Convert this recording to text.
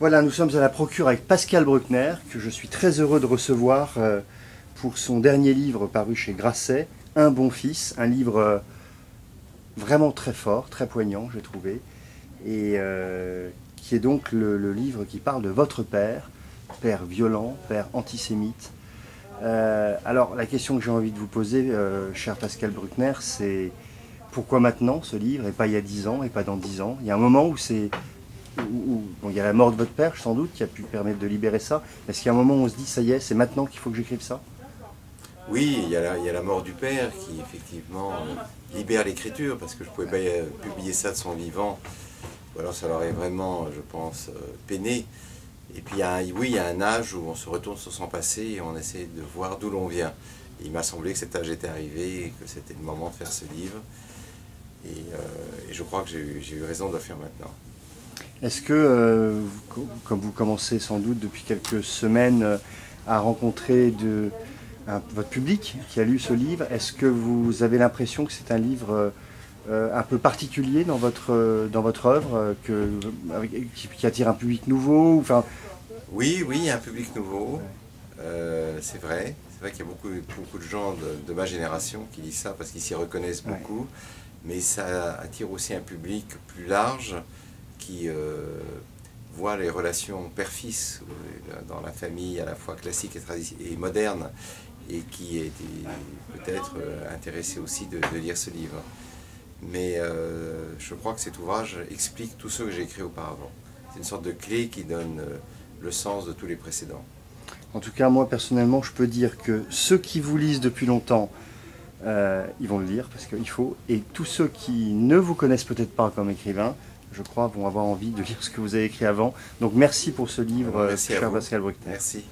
Voilà, nous sommes à la Procure avec Pascal Bruckner, que je suis très heureux de recevoir pour son dernier livre paru chez Grasset, Un bon fils, un livre vraiment très fort, très poignant, j'ai trouvé, et qui est donc le livre qui parle de votre père, père violent, père antisémite. Alors, la question que j'ai envie de vous poser, cher Pascal Bruckner, c'est pourquoi maintenant ce livre, et pas il y a 10 ans, et pas dans 10 ans? Il y a un moment où c'est bon, il y a la mort de votre père, sans doute, qui a pu permettre de libérer ça. Est-ce qu'il y a un moment où on se dit, ça y est, c'est maintenant qu'il faut que j'écrive ça? Oui, il y a la mort du père qui effectivement libère l'écriture, parce que je ne pouvais pas publier ça de son vivant, ou alors ça l'aurait vraiment, je pense, peiné. Et puis oui, il y a un âge où on se retourne sur son passé et on essaie de voir d'où l'on vient. Et il m'a semblé que cet âge était arrivé et que c'était le moment de faire ce livre. Et je crois que j'ai eu raison de le faire maintenant. Est-ce que, comme vous commencez sans doute depuis quelques semaines à rencontrer votre public qui a lu ce livre, est-ce que vous avez l'impression que c'est un livre un peu particulier dans votre œuvre, qui attire un public nouveau, enfin... Oui, oui, il y a un public nouveau, c'est vrai. C'est vrai qu'il y a beaucoup de gens de ma génération qui lisent ça parce qu'ils s'y reconnaissent beaucoup. Mais ça attire aussi un public plus large qui voit les relations père-fils dans la famille à la fois classique et moderne et qui est peut-être intéressé aussi de lire ce livre. Mais je crois que cet ouvrage explique tout ce que j'ai écrit auparavant. C'est une sorte de clé qui donne le sens de tous les précédents. En tout cas, moi personnellement, je peux dire que ceux qui vous lisent depuis longtemps, ils vont le lire parce qu'il faut. Et tous ceux qui ne vous connaissent peut-être pas comme écrivain, je crois, vont avoir envie de lire ce que vous avez écrit avant. Donc merci pour ce livre, Merci cher Pascal Bruckner. Merci.